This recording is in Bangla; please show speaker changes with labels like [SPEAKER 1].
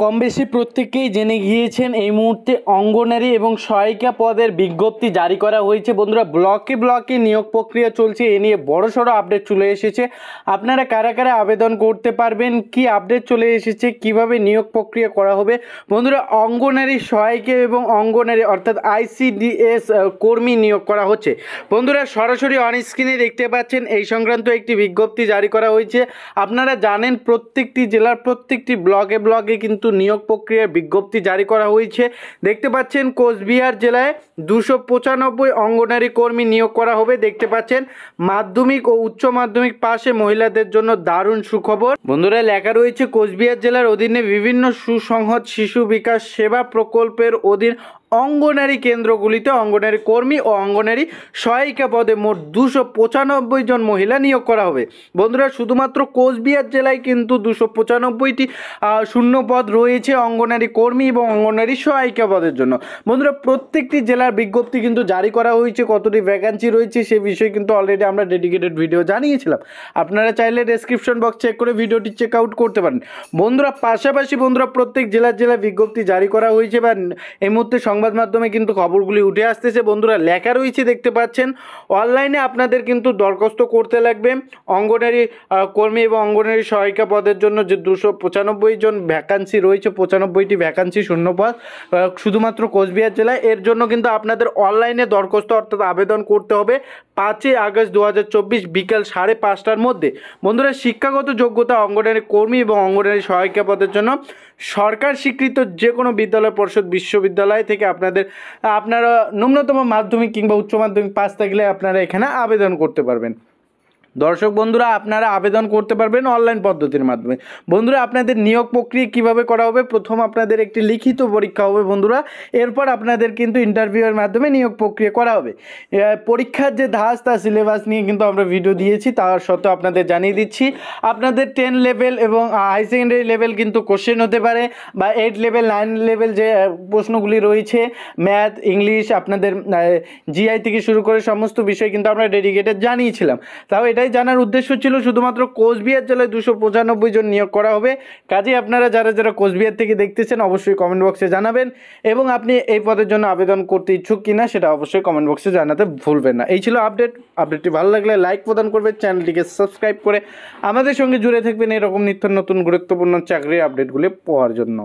[SPEAKER 1] কম বেশি প্রত্যেকেই জেনে গিয়েছেন এই মুহূর্তে অঙ্গনারী এবং সহায়িকা পদের বিজ্ঞপ্তি জারি করা হয়েছে। বন্ধুরা, ব্লকে ব্লকে নিয়োগ প্রক্রিয়া চলছে, এ নিয়ে বড়সড় আপডেট চলে এসেছে। আপনারা কারা কারা আবেদন করতে পারবেন, কি আপডেট চলে এসেছে, কিভাবে নিয়োগ প্রক্রিয়া করা হবে। বন্ধুরা, অঙ্গনারী সহায়িকা এবং অঙ্গনারী অর্থাৎ ICDS কর্মী নিয়োগ করা হচ্ছে। বন্ধুরা, সরাসরি অন স্ক্রিনে দেখতে পাচ্ছেন এই সংক্রান্ত একটি বিজ্ঞপ্তি জারি করা হয়েছে। আপনারা জানেন প্রত্যেকটি জেলার প্রত্যেকটি ব্লকে ব্লকে কিন্তু নিয়োগ প্রক্রিয়ার বিজ্ঞপ্তি জারি করা হয়েছে। দেখতে পাচ্ছেন কোচবিহার জেলায় 295 অঙ্গনারী কর্মী নিয়োগ করা হবে। দেখতে পাচ্ছেন মাধ্যমিক ও উচ্চ মাধ্যমিক পাশে মহিলাদের জন্য দারুণ সুখবর। বন্ধুরা, লেখা রয়েছে কোচবিহার জেলার অধীনে বিভিন্ন সুসংহত শিশু বিকাশ সেবা প্রকল্পের অধীন অঙ্গনারী কেন্দ্রগুলিতে অঙ্গনারী কর্মী ও অঙ্গনারী সহায়িকা পদে মোট 295 জন মহিলা নিয়োগ করা হবে। বন্ধুরা, শুধুমাত্র কোচবিহার জেলায় কিন্তু 295টি শূন্য পদ রয়েছে অঙ্গনারী কর্মী এবং অঙ্গনারী সহায়িকা পদের জন্য। বন্ধুরা, প্রত্যেকটি জেলার বিজ্ঞপ্তি কিন্তু জারি করা হয়েছে, কতটি ভ্যাকান্সি রয়েছে সে বিষয়ে কিন্তু অলরেডি আমরা ডেডিকেটেড ভিডিও জানিয়েছিলাম। আপনারা চাইলে ডেসক্রিপশন বক্স চেক করে ভিডিওটি চেক আউট করতে পারেন। বন্ধুরা, পাশাপাশি বন্ধুরা প্রত্যেক জেলায় বিজ্ঞপ্তি জারি করা হয়েছে বা এই মুহূর্তে সংবাদ মাধ্যমে কিন্তু খবরগুলি উঠে আসতেছে। বন্ধুরা, লেখা রয়েছে দেখতে পাচ্ছেন, অনলাইনে আপনাদের কিন্তু দরখাস্ত করতে লাগবে অঙ্গনারী কর্মী এবং অঙ্গনারী সহায়িকা পদের জন্য যে 295 জন ভ্যাকান্সি রয়েছে, 95টি ভ্যাকান্সি শূন্য পদ শুধুমাত্র কোচবিহার জেলায়। এর জন্য কিন্তু আপনাদের অনলাইনে দরখাস্ত অর্থাৎ আবেদন করতে হবে 5 আগস্ট 2024 বিকাল 5:30টার মধ্যে। বন্ধুরা, শিক্ষাগত যোগ্যতা অঙ্গনারী কর্মী এবং অঙ্গনারী সহায়িকা পদের জন্য সরকার স্বীকৃত যে কোনো বিদ্যালয় পরিষদ বিশ্ববিদ্যালয় থেকে আপনারা ন্যূনতম মাধ্যমিক কিংবা উচ্চ মাধ্যমিক পাস থাকলে আপনারা এখানে আবেদন করতে পারবেন। দর্শক বন্ধুরা, আপনারা আবেদন করতে পারবেন অনলাইন পদ্ধতির মাধ্যমে। বন্ধুরা, আপনাদের নিয়োগ প্রক্রিয়া কিভাবে করা হবে, প্রথম আপনাদের একটি লিখিত পরীক্ষা হবে বন্ধুরা, এরপর আপনাদের কিন্তু ইন্টারভিউয়ের মাধ্যমে নিয়োগ প্রক্রিয়া করা হবে। পরীক্ষার যে ধাঁচ তা সিলেবাস নিয়ে কিন্তু আমরা ভিডিও দিয়েছি, তার সত্ত্বেও আপনাদের জানিয়ে দিচ্ছি আপনাদের 10 লেভেল এবং হাই সেকেন্ডারি লেভেল কিন্তু কোশ্চেন হতে পারে, বা 8 লেভেল 9 লেভেল যে প্রশ্নগুলি রয়েছে ম্যাথ ইংলিশ আপনাদের GI থেকে শুরু করে সমস্ত বিষয় কিন্তু আমরা ডেডিকেটেড জানিয়েছিলাম। তাও এটাই জানার উদ্দেশ্য ছিল, শুধুমাত্র কোচবিহার জেলায় 295 জন নিয়োগ করা হবে। কাজেই আপনারা যারা কোচবিহার থেকে দেখতেছেন অবশ্যই কমেন্ট বক্সে জানাবেন, এবং আপনি এই পদের জন্য আবেদন করতে ইচ্ছুক কিনা সেটা অবশ্যই কমেন্ট বক্সে জানাতে ভুলবেন না। এই ছিল আপডেটটি ভালো লাগলে লাইক প্রদান করবেন, চ্যানেলটিকে সাবস্ক্রাইব করে আমাদের সঙ্গে জুড়ে থাকবেন এরকম নিত্য নতুন গুরুত্বপূর্ণ চাকরির আপডেটগুলি পাওয়ার জন্য।